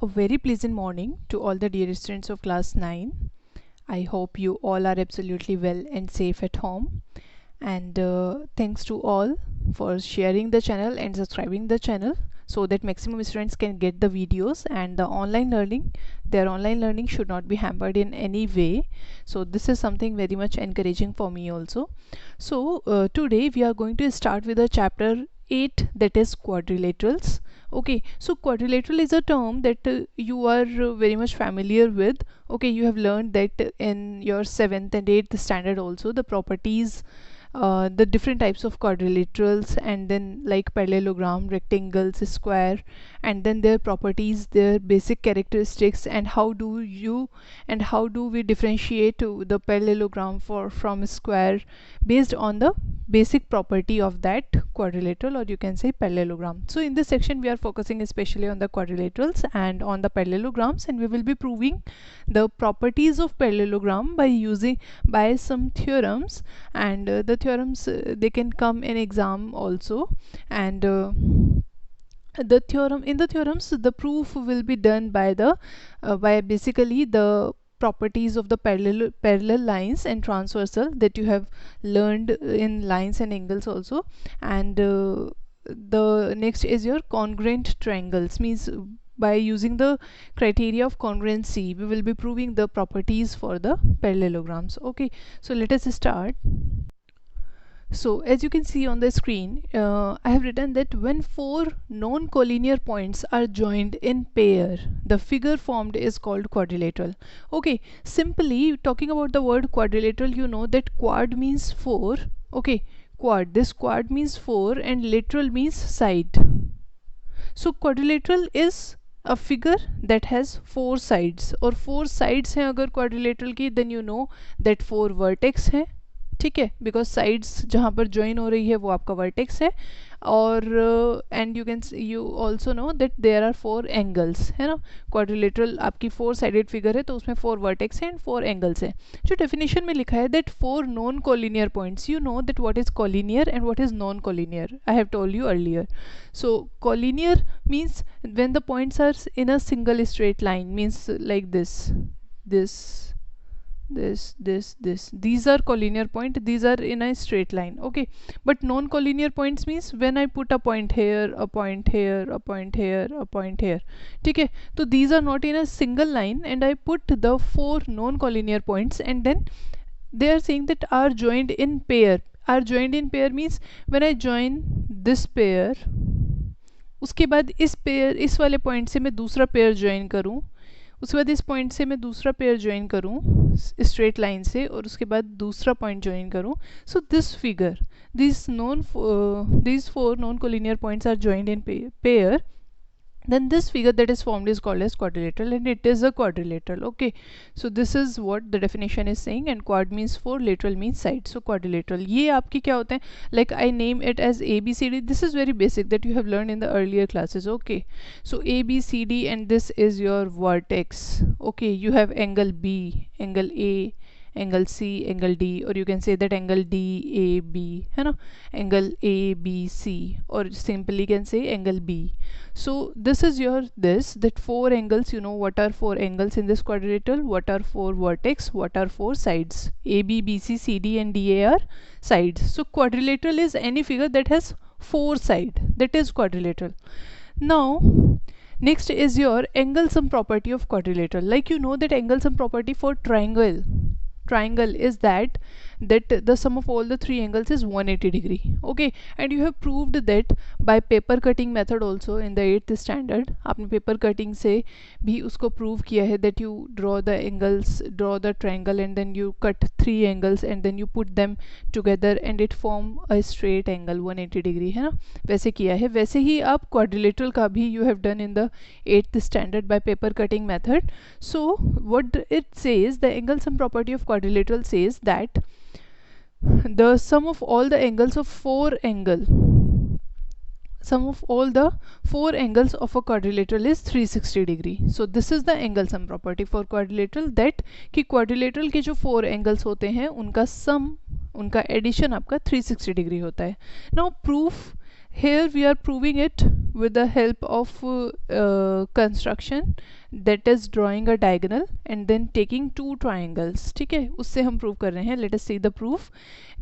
A very pleasant morning to all the dear students of class 9. I hope you all are absolutely well and safe at home. And thanks to all for sharing the channel and subscribing the channel so that maximum students can get the videos and their online learning should not be hampered in any way. So this is something very much encouraging for me also. So today we are going to start with the chapter 8, that is quadrilaterals. Okay, so quadrilateral is a term that you are very much familiar with. Okay, you have learned that in your 7th and 8th standard also, the properties, the different types of quadrilaterals, and then like parallelogram, rectangles, square, and then their properties, their basic characteristics, and how do we differentiate the parallelogram from square based on the basic property of that quadrilateral, or you can say parallelogram. So in this section we are focusing especially on the quadrilaterals and on the parallelograms, and we will be proving the properties of parallelogram by some theorems, and the theorems they can come in exam also. And the theorems the proof will be done by basically the properties of the parallel lines and transversal that you have learned in lines and angles also. And the next is your congruent triangles, means by using the criteria of congruency we will be proving the properties for the parallelograms. Okay, so let us start. So as you can see on the screen, I have written that when four non-collinear points are joined in pair, the figure formed is called quadrilateral. Okay, simply talking about the word quadrilateral, you know that quad means four. Okay, this quad means four and lateral means side. So quadrilateral is a figure that has four sides, और four sides हैं अगर quadrilateral की, then you know that four vertex हैं. ठीक है, because sides जहाँ पर join हो रही है वो आपका वर्टेक्स है, और and you also know that there are four angles, है ना. क्वाड्रिलेटरल आपकी फोर साइडेड फिगर है तो उसमें फोर वर्टेक्स हैं एंड फोर एंगल्स हैं. जो डेफिनेशन में लिखा है that four non collinear points, you know that what is collinear and what is non collinear. I have told you earlier. So collinear means when the points are in a single straight line, means like this, these are collinear point, these are in a straight line. Okay, but non-collinear points means when I put a point here, a point here, a point here, a point here. ठीक है, तो these are not in a single line and I put the four non-collinear points, and then they are saying that are joined in pair. Are joined in pair means when I join this pair, उसके बाद इस वाले point से मैं दूसरा pair join करूँ, उसके बाद इस पॉइंट से मैं दूसरा पेयर ज्वाइन करूँ स्ट्रेट लाइन से, और उसके बाद दूसरा पॉइंट ज्वाइन करूँ. So this figure, these four non-collinear points are joined in pair, then this figure that is formed is called as quadrilateral, and it is a quadrilateral. Okay, so this is what the definition is saying, and quad means four, lateral means side. So quadrilateral ये आपकी क्या होते हैं, like I name it as ABCD. This is very basic that you have learned in the earlier classes. Okay, so ABCD, and this is your vertex. Okay, you have angle B, angle A, angle C, angle D, or you can say that angle DAB, है ना, angle ABC, or simply can say angle B. So this is your that four angles. You know what are four angles in this quadrilateral, what are four vertex, what are four sides. AB, BC, CD and DA are sides. So quadrilateral is any figure that has four sides, that is quadrilateral. Now next is your angle sum property of quadrilateral. Like you know that angle sum property for triangle is that the sum of all the three angles is 180 degree. Okay, and you have proved that by paper cutting method also in the 8th standard. आपने paper cutting से भी उसको prove किया है that you draw the triangle and then you cut three angles and then you put them together and it form a straight angle 180 degree, है ना. वैसे किया है, वैसे ही आप quadrilateral का भी you have done in the 8th standard by paper cutting method. So what it says, the angle sum property of quadrilateral says that the sum of all the angles of sum of all the four angles of a quadrilateral is 360 degree. So this is the angle sum property for quadrilateral, that कि quadrilateral के जो four angles होते हैं उनका sum, उनका addition आपका 360 degree होता है. Now proof, here we are proving it with the help of construction, that is drawing a diagonal and then taking two triangles. ठीक है, उससे हम प्रूव कर रहे हैं. Let us see the proof.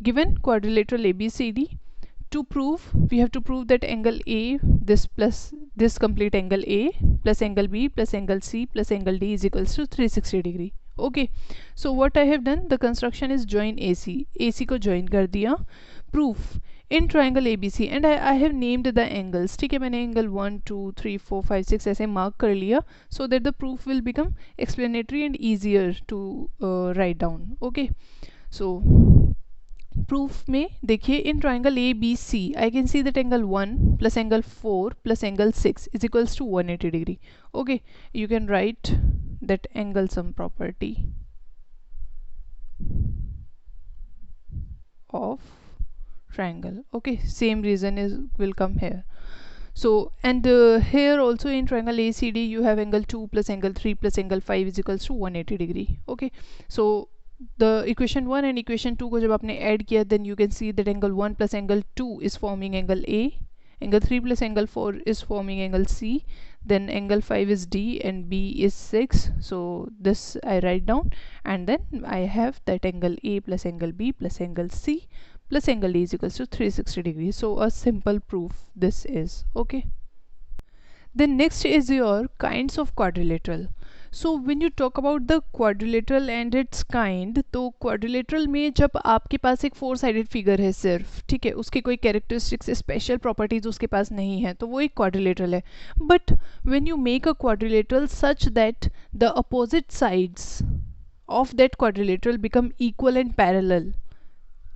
Given quadrilateral ABCD, to prove we have to prove that angle A, this plus this complete angle A plus angle B plus angle C plus angle D is equals to 360 degree. Okay, so what I have done, the construction is join AC को join कर दिया. Proof in triangle ABC and I have named the angles. ठीक है, मैंने angle 1 2 3 4 5 6 ऐसे mark कर लिया, so that the proof will become explanatory and easier to write down. Okay, so proof में देखिए, in triangle A B C I can see that angle 1 plus angle 4 plus angle 6 is equals to 180 degree. Okay, you can write that angle sum property of triangle. Okay, same reason is will come here. So and here also in triangle ACD you have angle 2 plus angle 3 plus angle 5 is equals to 180 degree. Okay, so the equation 1 and equation 2 को जब आपने add किया, then you can see that angle 1 plus angle 2 is forming angle A, angle 3 plus angle 4 is forming angle C, then angle 5 is D and B is 6. So this I write down, and then I have that angle A plus angle B plus angle C plus angle D is equals to 360 degrees. So a simple proof this is. Okay, then next is your kinds of quadrilateral. So when you talk about the quadrilateral and its kind, तो quadrilateral में जब आपके पास एक 4-sided figure है सिर्फ, ठीक है, उसके कोई characteristics special properties उसके पास नहीं है, तो वो एक quadrilateral है. But when you make a quadrilateral such that the opposite sides of that quadrilateral become equal and parallel,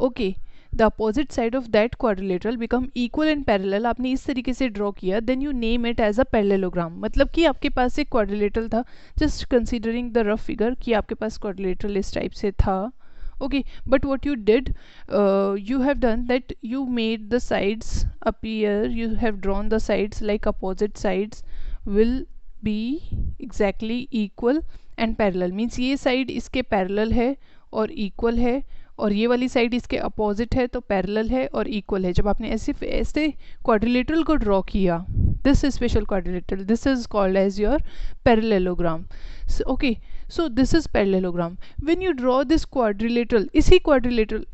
okay, the opposite side of that quadrilateral become equal and parallel, आपने इस तरीके से ड्रॉ किया, then you name it as a parallelogram. मतलब कि आपके पास एक quadrilateral था, just considering the rough figure कि आपके पास quadrilateral इस टाइप से था. Okay, but what you did, you have done that you made the sides appear, you have drawn the sides like opposite sides will be exactly equal and parallel. Means ये side इसके parallel है और equal है, और ये वाली side इसके opposite है तो पैरेलल है और इक्वल है. जब आपने ऐसे क्वाड्रिलेटरल को ड्रॉ किया, this special quadrilateral, this is called as your parallelogram. Okay, so this is parallelogram. When you draw this quadrilateral,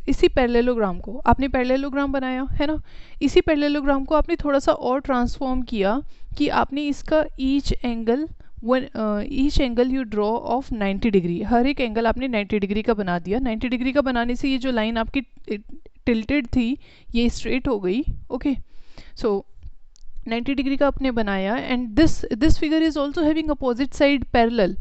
इसी पैरेललोग्राम को आपने पैरेललोग्राम बनाया है ना, इसी पैरेललोग्राम को आपने थोड़ा सा और ट्रांसफॉर्म किया कि आपने इसका each angle you draw of 90 degree, हर एक एंगल आपने 90 डिग्री का बना दिया. 90 डिग्री का बनाने से ये जो लाइन आपकी टिल्टेड थी ये स्ट्रेट हो गई. ओके, सो 90 डिग्री का आपने बनाया, and this figure is also having opposite side parallel,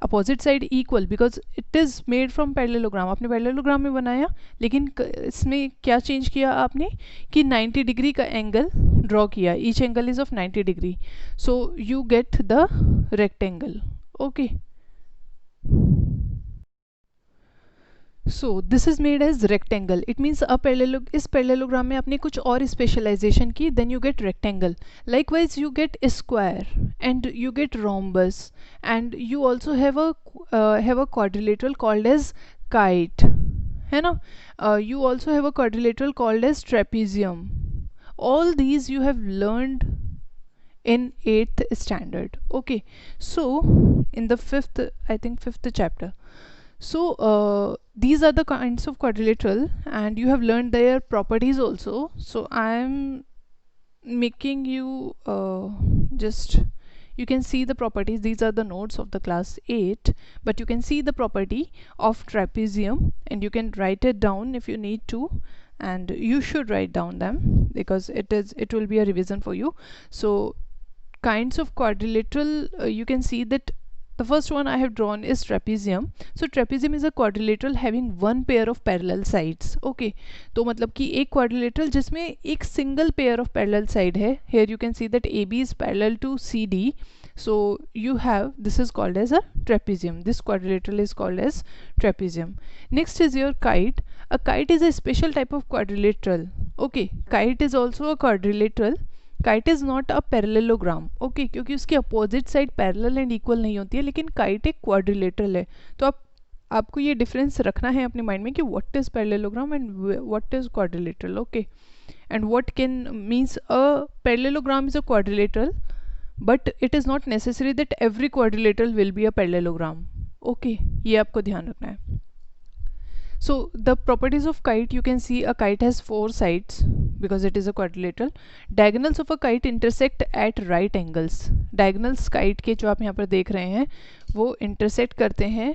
opposite side equal, because it is made from parallelogram. आपने पैरेललोग्राम में बनाया, लेकिन इसमें क्या चेंज किया आपने कि 90 डिग्री का एंगल ड्रॉ किया, each angle is of 90 degree, so you get the rectangle. Okay, so this is made as rectangle. It means इस पैरेललोग्राम में आपने कुछ और स्पेशलाइजेशन की, then you get rectangle. Likewise you get square and you get rhombus, and you also have a quadrilateral called as kite, है ना. You also have a quadrilateral called as trapezium. All these you have learned in 8th standard. Okay, so in the fifth chapter. So these are the kinds of quadrilateral, and you have learned their properties also. So I am making you just, you can see the properties. These are the notes of the class 8, but you can see the property of trapezium and you can write it down if you need to, and you should write down them because it will be a revision for you. So kinds of quadrilateral, you can see that the first one I have drawn is trapezium. So trapezium is a quadrilateral having one pair of parallel sides. Okay, तो मतलब कि एक quadrilateral जिसमें एक single pair of parallel side है. Here you can see that AB is parallel to CD. So you have, this is called as a trapezium. This quadrilateral is called as trapezium. Next is your kite. A kite is a special type of quadrilateral. Okay, kite is also a quadrilateral. Kite is not a parallelogram. Okay, क्योंकि उसकी opposite side parallel and equal नहीं होती है, लेकिन kite एक quadrilateral है. तो आपको ये डिफरेंस रखना है अपने माइंड में कि what is parallelogram and what is quadrilateral. Okay, And what can means a parallelogram is a quadrilateral, but it is not necessary that every quadrilateral will be a parallelogram. Okay, ये आपको ध्यान रखना है. So the properties of kite, you can see a kite has four sides because it is a quadrilateral. Diagonals of a kite intersect at right angles. Diagonals kite के जो आप यहाँ पर देख रहे हैं वो intersect करते हैं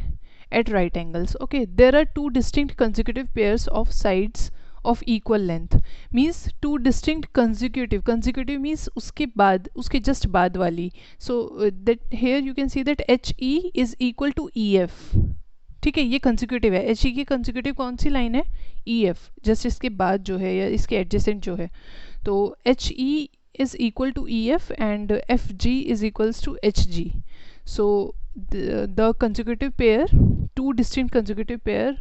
at right angles. Okay, there are two distinct consecutive pairs of sides of equal length. Means two distinct consecutive means उसके बाद, उसके just बाद वाली. So that here you can see that HE is equal to EF. ठीक है, ये consecutive है. H E की कंसिक्यूटिव कौन सी लाइन है? ई एफ, जस्ट इसके बाद जो है या इसके एडजेसेंट जो है. तो H E is equal to E F and F G is equals to H G. So the consecutive pair, two distinct consecutive pair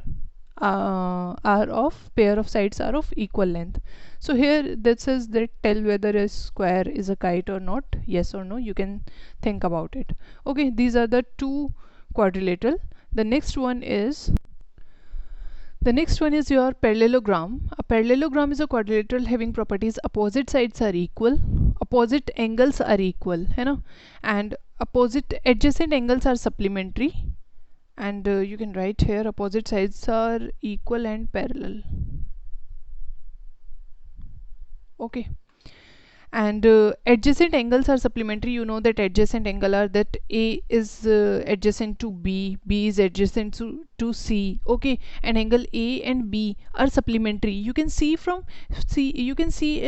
are of pair of sides are of equal length. So here that says that tell whether a square is a kite or not, yes or no, you can think about it. Okay, these are the two quadrilateral. The next one is your parallelogram. A parallelogram is a quadrilateral having properties opposite sides are equal, opposite angles are equal, है ना, and opposite adjacent angles are supplementary, and you can write here opposite sides are equal and parallel. Okay, and adjacent angles are supplementary. You know that adjacent angle are that A is adjacent to B, B is adjacent to C. Okay, and angle A and B are supplementary. You can see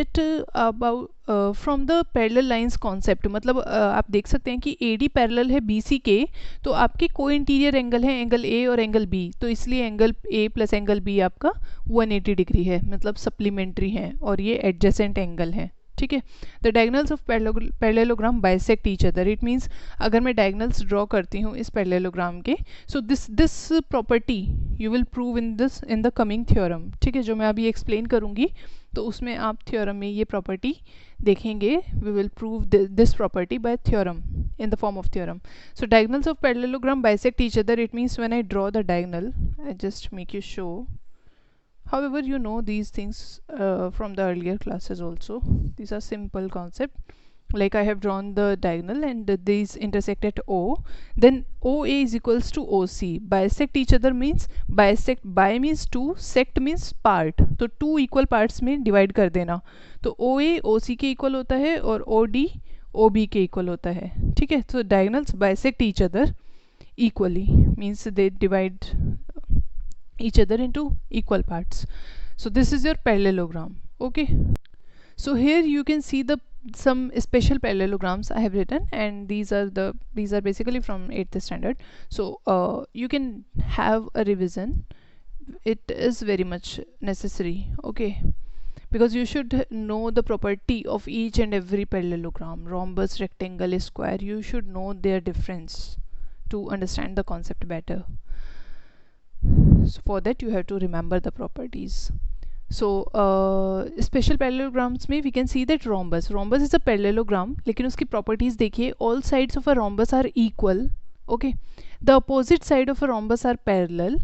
it about from the parallel lines concept. मतलब आप देख सकते हैं कि AD parallel है BC के, तो आपके को इंटीरियर एंगल है एंगल A और एंगल B, तो इसलिए angle A plus angle B आपका 180 डिग्री है, मतलब सप्लीमेंट्री है और ये एडजेसेंट एंगल है. ठीक है. The diagonals of parallelogram bisect each other. It means अगर मैं डायगोनल्स ड्रॉ करती हूँ इस पैरेललोग्राम के, so this property you will prove in the coming theorem. ठीक है, जो मैं अभी एक्सप्लेन करूँगी तो उसमें आप थ्योरम में ये प्रॉपर्टी देखेंगे. We will prove this property by theorem in the form of theorem. So diagonals of parallelogram bisect each other. It means when I draw the diagonal, I just make you show. However, you know these things from the earlier classes also. These are simple concept. Like I have drawn the diagonal and these intersect at O. Then OA is equals to OC. Bisect each other means bisect. Bi means two, sect means part. तो two equal parts में divide कर देना. तो OA OC के equal होता है और OD OB के equal होता है. ठीक है. So diagonals bisect each other equally means they divide each other into equal parts. So this is your parallelogram. Okay, so here you can see some special parallelograms I have written, and these are basically from 8th standard. So you can have a revision. It is very much necessary. Okay, because you should know the property of each and every parallelogram. Rhombus, rectangle, square, you should know their difference to understand the concept better. So for that you have to remember the properties. So special parallelograms में we can see that rhombus is a parallelogram, लेकिन उसकी properties देखिए. All sides of a rhombus are equal. Okay, the opposite side of a rhombus are parallel.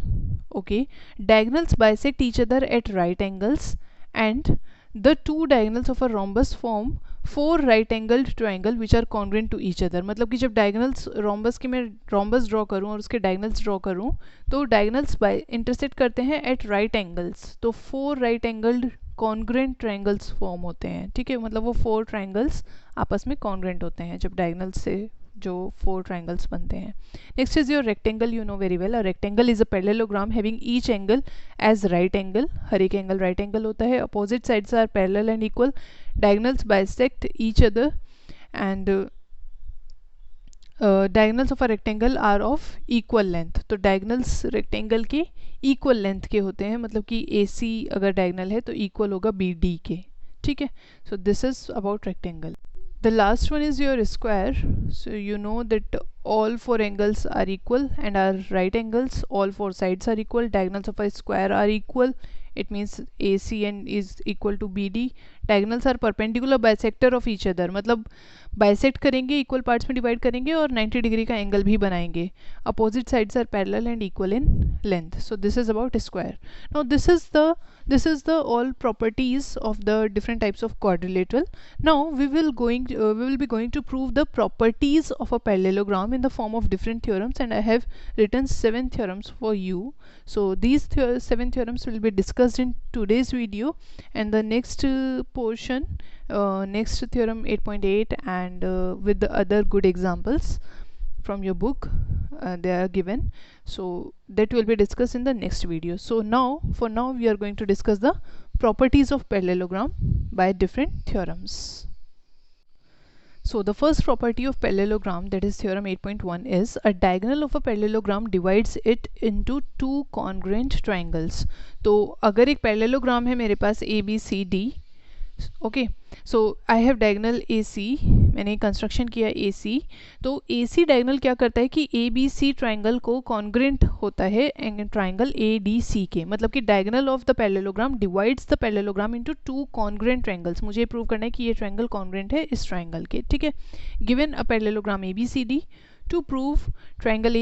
Okay, diagonals bisect each other at right angles, and the two diagonals of a rhombus form four right angled triangle which are congruent to each other. मतलब कि जब diagonals rhombus की मैं rhombus draw करूँ और उसके diagonals draw करूँ तो डायगोनल्स बाय इंटरसेक्ट करते हैं एट राइट एंगल्स, तो four right angled congruent triangles form होते हैं. ठीक है, मतलब वो फोर ट्राइंगल्स आपस में कॉन्ग्रेंट होते हैं जब डायगोनल्स से जो फोर ट्राइंगल्स बनते हैं. Next is your rectangle. You know very well, a rectangle is a parallelogram having each angle as right angle. हर एक एंगल राइट एंगल होता है. Opposite sides are parallel and equal. Diagonals bisect each other, and diagonals of a rectangle are of equal length. तो diagonals rectangle के equal length के होते हैं, मतलब कि AC अगर diagonal है तो equal होगा BD के. ठीक है, so this is about rectangle. The last one is your square. So you know that all four angles are equal and are right angles. All four sides are equal. Diagonals of a square are equal. It means AC and is equal to BD. Diagonals are perpendicular bisector of each other, मतलब bisect करेंगे, equal parts में divide करेंगे और 90 degree का angle भी बनाएंगे. Opposite sides are parallel and equal in length. So this is about square. Now this is the all properties of the different types of quadrilateral. Now we will be going to prove the properties of a parallelogram in the form of different theorems, and I have written 7 theorems for you. So these 7 theorems will be discussed in today's video, and the next portion, next theorem 8.8 and with the other good examples from your book, they are given, so that will be discussed in the next video. So for now we are going to discuss the properties of parallelogram by different theorems. So the first property of parallelogram, that is theorem 8.1, is a diagonal of a parallelogram divides it into two congruent triangles. तो अगर एक parallelogram है मेरे पास ABCD, okay, so I have diagonal AC, मैंने construction किया AC, तो AC diagonal क्या करता है कि ABC ट्राइंगल को कॉन्ग्रेंट होता है ट्राइंगल ADC के, मतलब कि diagonal of the parallelogram divides the parallelogram into two congruent triangles. मुझे प्रूव करना है कि ये ट्राइंगल कॉन्ग्रेंट है इस ट्राइंगल के, ठीक है. Given a parallelogram ABCD, to prove triangle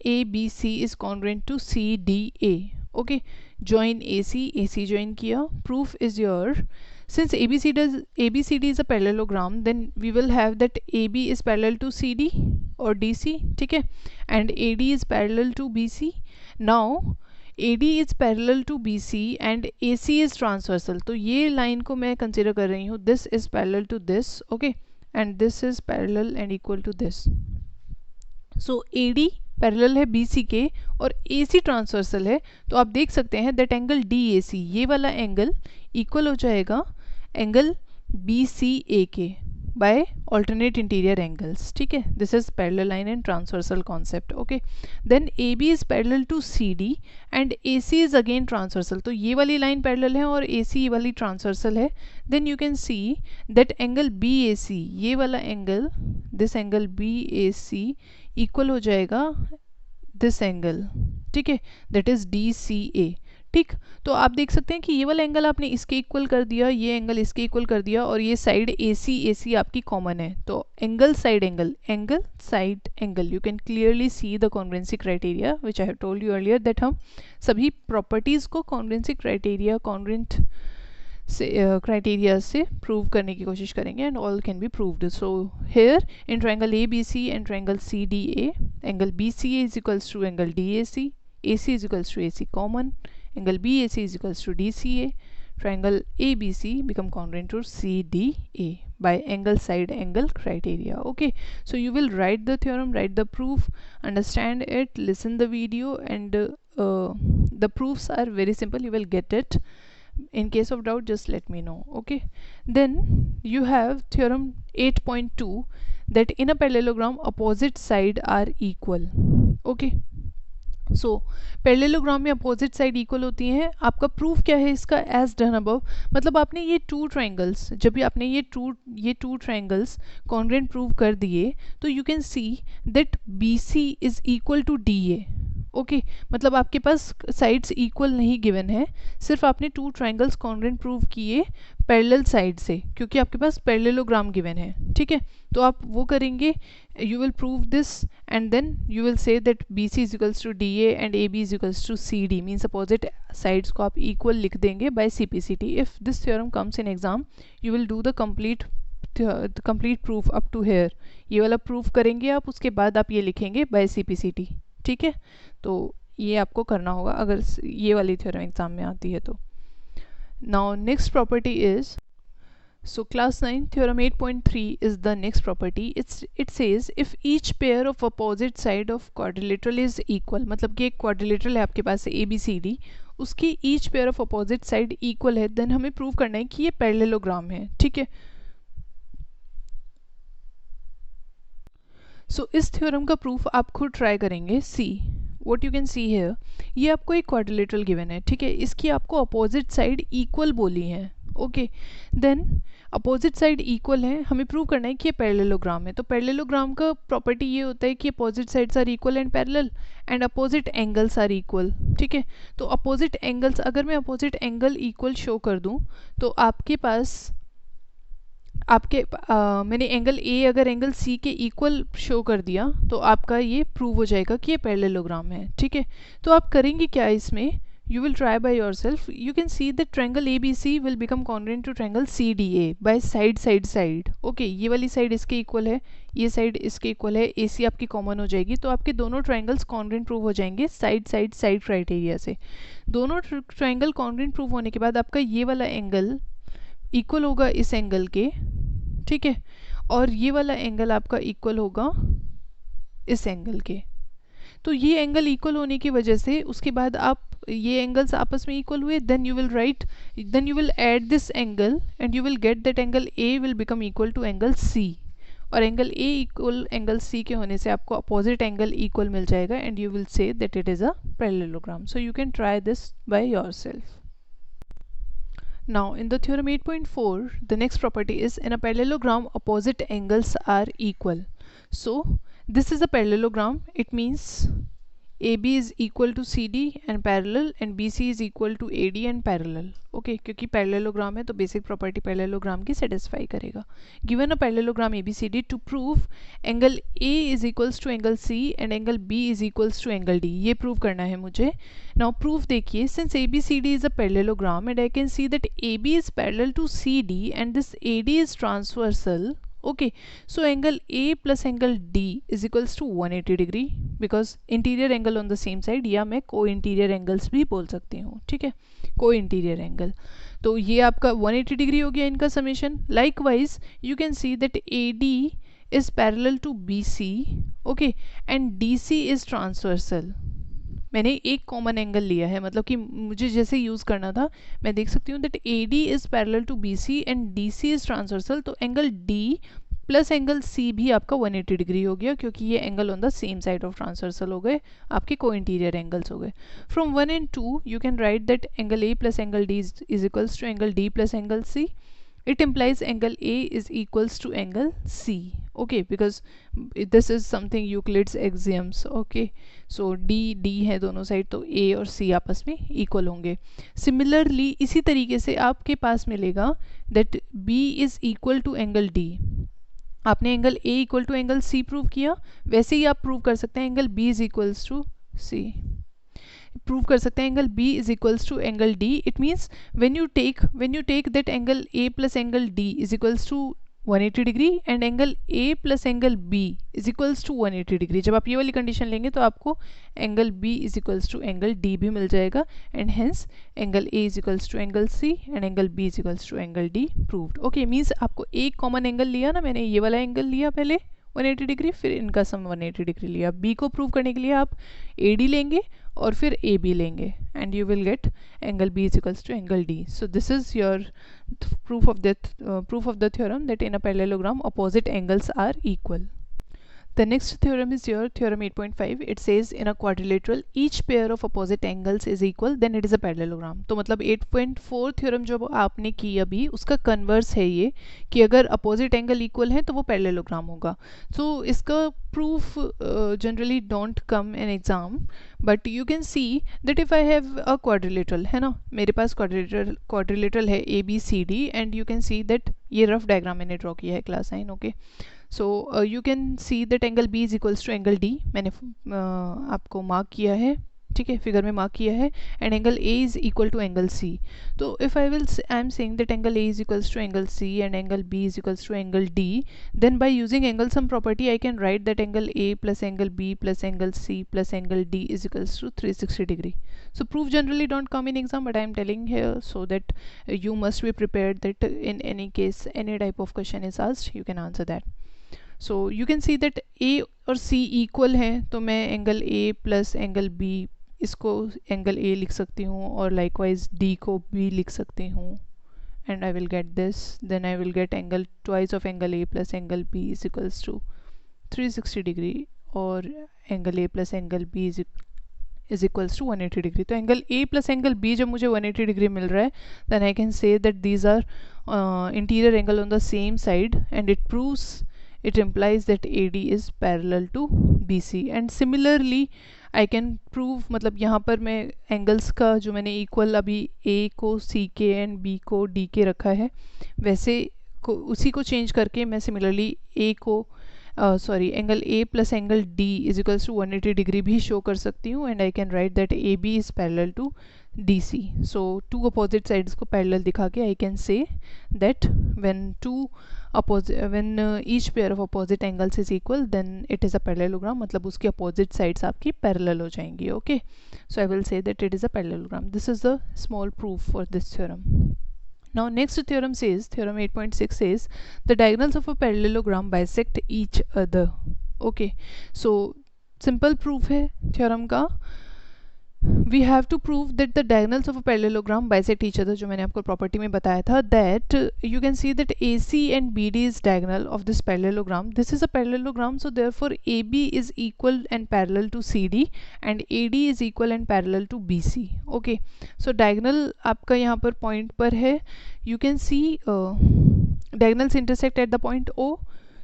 ABC is congruent to CDA. Okay, join AC join किया. Proof is your, since ABCD is a parallelogram, then we will have that AB is parallel to CD or DC, ठीक है, and AD is parallel to BC. Now AD is parallel to BC and AC is transversal. तो ये line को मैं consider कर रही हूँ, this is parallel to this, okay, and this is parallel and equal to this. So AD parallel है BC के और AC ट्रांसवर्सल है, तो आप देख सकते हैं दैट एंगल DAC, ये वाला एंगल इक्वल हो जाएगा एंगल BCA के बाय ऑल्टरनेट इंटीरियर एंगल्स, ठीक है. This is parallel line and transversal concept, okay. Then AB is parallel to CD and AC is again transversal, तो ये वाली लाइन पैरेलल है और AC वाली ट्रांसवर्सल है. Then you can see that angle BAC, ये वाला angle, this angle BAC equal हो जाएगा दिस एंगल, ठीक है, दैट इज DCA, ठीक. तो आप देख सकते हैं कि ये वाला एंगल आपने इसके इक्वल कर दिया, ये एंगल इसके इक्वल कर दिया, और ये साइड AC आपकी कॉमन है, तो angle side angle, you can clearly see the congruency criteria which I have told you earlier, that हम सभी प्रॉपर्टीज़ को कॉन्ग्रुएंसी क्राइटेरिया, कॉन्ग्रुएंट क्राइटेरिया से प्रूव करने की कोशिश करेंगे, and all can be proved. So here in triangle ABC and triangle CDA, angle BCA is equals to angle DAC, AC is equals to AC common, angle BAC is equals to DCA, triangle ABC become congruent to CDA by angle side angle criteria. Okay, so you will write the theorem, write the proof, understand it, listen the video, and the proofs are very simple, you will get it. In case of doubt, just let me know. Okay, then you have theorem 8.2, that in a parallelogram opposite side are equal. Okay, so parallelogram में opposite side equal होती हैं. आपका proof क्या है इसका, as done above, मतलब आपने ये टू ट्राइंगल्स, जब भी आपने ये टू ट्राइंगल्स कॉन्ग्रुएंट प्रूव कर दिए, तो you can see that BC is equal to DA. ओके, मतलब आपके पास साइड्स इक्वल नहीं गिवन है, सिर्फ आपने टू ट्राइंगल्स कॉन्ग्रुएंट प्रूव किए पैरेलल साइड से, क्योंकि आपके पास पैरेललोग्राम गिवन है, ठीक है. तो आप वो करेंगे, you will prove this, and then you will say that BC is equals to DA and AB is equals to CD, means opposite sides को आप equal लिख देंगे by CPCT. If this theorem comes in exam, you will do the complete proof up to here. ये वाला proof करेंगे आप, उसके बाद आप ये लिखेंगे by CPCT, ठीक है. तो ये आपको करना होगा अगर ये वाली theorem एग्जाम में आती है तो. Now next property is, so class 9 theorem 8.3 is the next property. It says if each pair of opposite side of quadrilateral is equal, मतलब कि एक quadrilateral है आपके पास ABCD, उसकी each pair of opposite side equal है, then हमें prove करना है कि ये पैरेललोग्राम है, ठीक है. सो इस थ्योरम का प्रूफ आप खुद ट्राई करेंगे. See what you can see here, ये आपको एक क्वाड्रिलेटरल गिवन है, ठीक है, इसकी आपको अपोजिट साइड इक्वल बोली है. Okay, then opposite side equal है, हमें प्रूव करना है कि ये पैरेललोग्राम है। तो पैरेललोग्राम का प्रॉपर्टी ये होता है कि opposite sides are equal and parallel and opposite angles are equal. ठीक है, तो अपोजिट एंगल्स, अगर मैं अपोजिट एंगल इक्वल शो कर दूं तो आपके पास मैंने एंगल ए अगर एंगल सी के इक्वल शो कर दिया तो आपका ये प्रूव हो जाएगा कि ये पैरेललोग्राम है। ठीक है, तो आप करेंगे क्या इसमें, you will try by yourself. You can see that triangle ABC will become congruent to triangle CDA by side. Okay, ये वाली साइड इसके इक्वल है, ये साइड इसके इक्वल है, AC आपकी कॉमन हो जाएगी, तो आपके दोनों ट्रायंगल्स कॉन्ग्रुएंट प्रूव हो जाएंगे साइड क्राइटेरिया से। दोनों ट्रायंगल कॉन्ग्रुएंट प्रूव होने के बाद आपका ये वाला एंगल इक्वल होगा इस एंगल के, ठीक है, और ये वाला एंगल आपका इक्वल होगा इस एंगल के। तो ये एंगल इक्वल होने की वजह से उसके बाद आप ये एंगल्स आपस में इक्वल हुए, then you will add this angle and you will get that angle A will become equal to angle C, और angle A equal angle C के होने से आपको अपोजिट एंगल इक्वल मिल जाएगा and you will say that it is a parallelogram. So you can try this by yourself. Now in the theorem 8.4 the next property is in a parallelogram opposite angles are equal. So this is a parallelogram, it means AB is equal to CD and parallel and BC is equal to AD and parallel. Okay, क्योंकि parallelogram है तो basic property parallelogram की satisfy करेगा। Given a parallelogram ABCD, to prove angle A is equals to angle C and angle B is equals to angle D, ये prove करना है मुझे। Now proof देखिए, since ABCD is a parallelogram and I can see that AB is parallel to CD and this AD is transversal. Okay, so angle A plus angle D is equals to 180 degree because interior angle on the same side, या मैं co-interior angles भी बोल सकती हूँ। ठीक है, co-interior angle, तो ये आपका 180 डिग्री हो गया इनका summation. Likewise you can see that AD is parallel to BC, okay, and DC is transversal। मैंने एक कॉमन एंगल लिया है, मतलब कि मुझे जैसे यूज़ करना था, मैं देख सकती हूँ that AD is parallel to BC and DC is transversal, तो angle D plus angle C भी आपका 180 डिग्री हो गया क्योंकि ये angle on the same side of transversal हो गए, आपके को इंटीरियर एंगल्स हो गए। From 1 and 2 you can write that angle A plus angle D is equals to angle D plus angle C। It implies angle A is equals to angle C, okay, because this is something Euclid's axioms, okay, so D है दोनों side, तो A और C आपस में equal होंगे। Similarly इसी तरीके से आपके पास मिलेगा that B is equal to angle D। आपने angle A equal to angle C prove किया, वैसे ही आप प्रूव कर सकते हैं angle B is equals to C, prove कर सकते हैं angle B is equals to angle D। It means when you take that angle A plus angle D is equals to 180 degree and angle A plus angle B is equals to 180 degree, जब आप ये वाली condition लेंगे तो आपको angle B is equals to angle D भी मिल जाएगा and hence angle A is equals to angle C and angle B is equals to angle D proved. Okay, means आपको एक कॉमन एंगल लिया ना, मैंने ये वाला एंगल लिया पहले 180 डिग्री, फिर इनका सम 180 डिग्री लिया। B को प्रूव करने के लिए आप AD लेंगे और फिर AB लेंगे and you will gate angle B is equals to angle D. So this is your proof of the theorem that in a parallelogram opposite angles are equal. The next theorem is your theorem 8.5. It says in a quadrilateral each pair of opposite angles is equal then it is a parallelogram. तो मतलब 8.4 theorem जो आपने की अभी उसका converse है ये कि अगर अपोजिट एंगल इक्वल है तो वो पैरेललोग्राम होगा। तो इसका proof generally don't come in exam, but you can see that if I have a quadrilateral, है ना, मेरे पास क्वाड्रिलेटरल है ABCD and you can see that ये रफ डायग्राम मैंने ड्रॉ किया है class 9, okay. So you can see that angle B is equals to angle D, मैंने आपको मार्क किया है, ठीक है, फिगर में मार्क किया है, and angle A is equal to angle C। तो if I am saying that angle A is equals to angle C and angle B is equals to angle D, then by using angle sum property I can write that angle A plus angle B plus angle C plus angle D is equals to 360 degree. So proof generally don't come in exam, but I am telling here so that you must be prepared that in any case any type of question is asked you can answer that. So you can see that A और C equal हैं, तो मैं angle A plus angle B इसको angle A लिख सकती हूँ और likewise D को B लिख सकती हूँ and I will get this, then I will get angle twice of angle A plus angle B is equals to 360 degree और angle A plus angle B is equals to 180 degree. तो angle A plus angle B जब मुझे 180 degree मिल रहा है, then I can say that these are interior angle on the same side and it proves, it implies that AD is parallel to BC and similarly I can prove, मतलब यहाँ पर मैं angles का जो मैंने इक्वल अभी A को CK and B को DK रखा है, वैसे को उसी को चेंज करके मैं सिमिलरली A को angle A plus angle D is equals to 180 degree भी शो कर सकती हूँ and I can write that AB is parallel to DC. So two opposite sides को parallel दिखा के I can say that when each pair of opposite angles is equal then it is a parallelogram, मतलब उसकी opposite sides आपकी parallel हो जाएंगी. Okay, so I will say that it is a parallelogram. This is the small proof for this theorem. Now next theorem says, theorem 8.6 says the diagonals of a parallelogram bisect each other. Okay, so simple proof है theorem का. We have to prove that the diagonals of a parallelogram bisect each other, जो मैंने आपको property में बताया था, that you can see that AC and BD is diagonal of this parallelogram. This is a parallelogram, so therefore AB is equal and parallel to CD and AD is equal and parallel to BC. Okay, so diagonal आपका यहाँ पर point पर है, you can see diagonals intersect at the point O.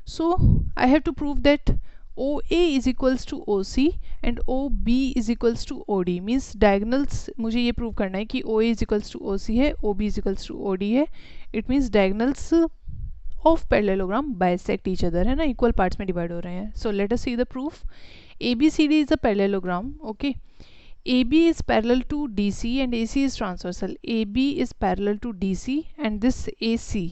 So I have to prove that OA is equals to OC and OB is equals to OD. Means diagonals मुझे ये prove करना है कि OA is equals to OC है, OB is equals to OD है. It means diagonals of parallelogram bisect each other, है ना, equal parts में डिवाइड हो रहे हैं. So let us see the proof. ABCD is a parallelogram. Okay, AB is parallel to DC and AC is transversal. AB is parallel to DC and this AC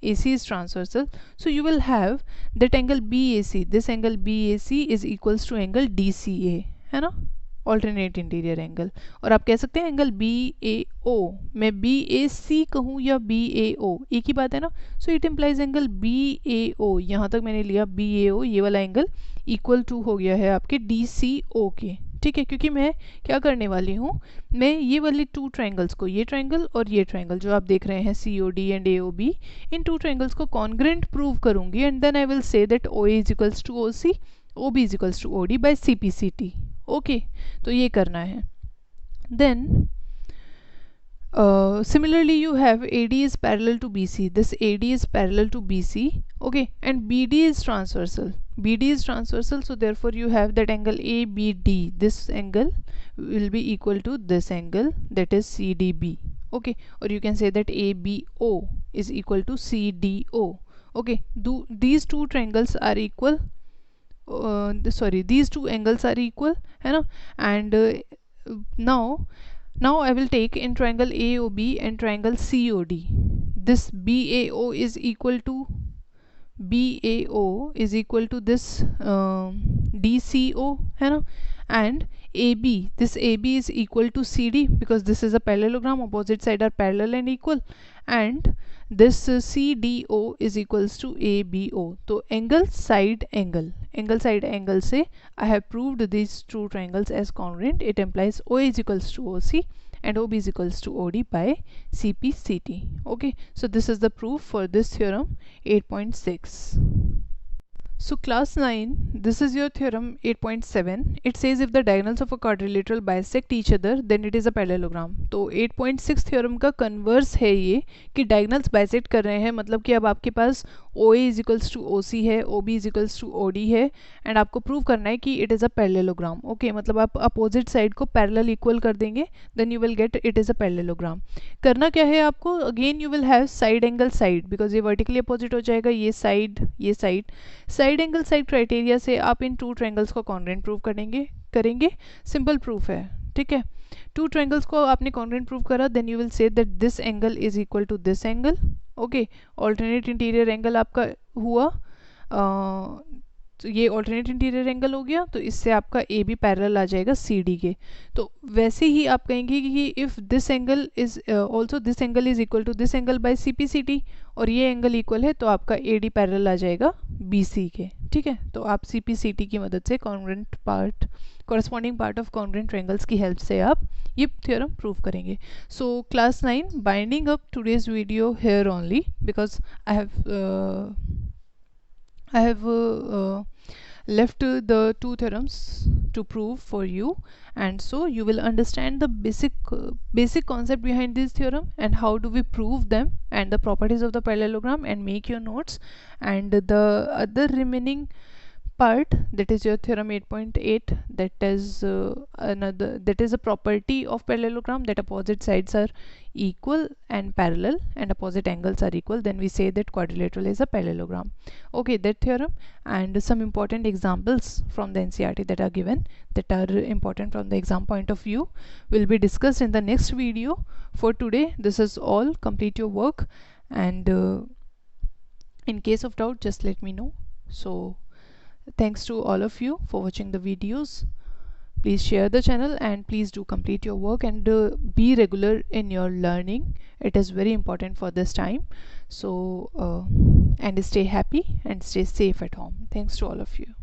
is transversal. So you will have that angle BAC. This angle BAC is equals to angle DCA, है ना, alternate interior angle. और आप कह सकते हैं angle BAO. मैं BAC कहूँ या BAO एक ही बात है ना. So it implies angle BAO. यहाँ तक मैंने लिया BAO, ये वाला एंगल इक्वल टू हो गया है आपके DCO के. ठीक है, क्योंकि मैं क्या करने वाली हूँ, मैं ये वाली टू ट्रायंगल्स को, ये ट्रायंगल और ये ट्रायंगल जो आप देख रहे हैं COD एंड AOB, इन टू ट्रायंगल्स को कॉन्ग्रेंट प्रूव करूँगी and then I will say that OA is equals to OC, OB is equals to OD by CPCT. Okay, तो ये करना है. Then similarly you have AD is parallel to BC. This AD is parallel to BC. Okay, and BD is transversal. BD is transversal, so therefore you have that angle ABD. This angle will be equal to this angle, that is CDB. Okay, or you can say that ABO is equal to CDO. Okay, these two triangles are equal. These two angles are equal, है ना. And now I will take in triangle AOB and triangle COD. This BAO is equal to this DCO, है ना, and AB, this AB is equal to CD because this is a parallelogram, opposite side are parallel and equal, and this CDO is equals to ABO. तो angle side angle से I have proved these two triangles as congruent. It implies OA is equals to OC and OB is equals to OD by CPCT. Okay, so this is the proof for this theorem 8.6. So class 9, this is your theorem 8.7. It says if the diagonals of a quadrilateral bisect each other then it is a parallelogram. तो 8.6 theorem का converse है ये कि diagonals bisect कर रहे हैं, मतलब कि अब आपके पास OA is equals to OC है, OB is equals to OD है एंड आपको प्रूव करना है कि it is a parallelogram. ओके, मतलब आप अपोजिट साइड को पैरेलल इक्वल कर देंगे, then you will get it is a parallelogram. करना क्या है आपको, again you will have side angle side, because ये वर्टिकली अपोजिट हो जाएगा, ये side side angle side criteria से आप इन टू ट्रायंगल्स को कॉन्ग्रुएंट प्रूव करेंगे. सिंपल प्रूफ है, ठीक है. टू ट्रायंगल्स को आपने कॉन्ग्रुएंट प्रूव करा, then you will say that this angle is equal to this angle. Okay, alternate interior angle आपका हुआ, तो ये ऑल्टरनेट इंटीरियर एंगल हो गया, तो इससे आपका ए बी पैरेलल आ जाएगा CD के. तो वैसे ही आप कहेंगे कि if this angle is also this angle is equal to this angle by CPCT और ये एंगल इक्वल है, तो आपका AD पैरेलल आ जाएगा BC के. ठीक है, तो आप CPCT की मदद से corresponding part of congruent triangles की हेल्प से आप ये थ्योरम प्रूव करेंगे. So class 9 binding up today's video here only because I have left the two theorems to prove for you, and so you will understand the basic concept behind this theorem and how do we prove them and the properties of the parallelogram, and make your notes. And the other remaining part, that is your theorem 8.8, that is a property of parallelogram, that opposite sides are equal and parallel and opposite angles are equal, then we say that quadrilateral is a parallelogram. Okay, that theorem and some important examples from the NCERT that are given, that are important from the exam point of view, will be discussed in the next video. For today this is all. Complete your work, and in case of doubt just let me know. So thanks to all of you for watching the videos. Please share the channel and please do complete your work, and be regular in your learning. It is very important for this time. So and stay happy and stay safe at home. Thanks to all of you.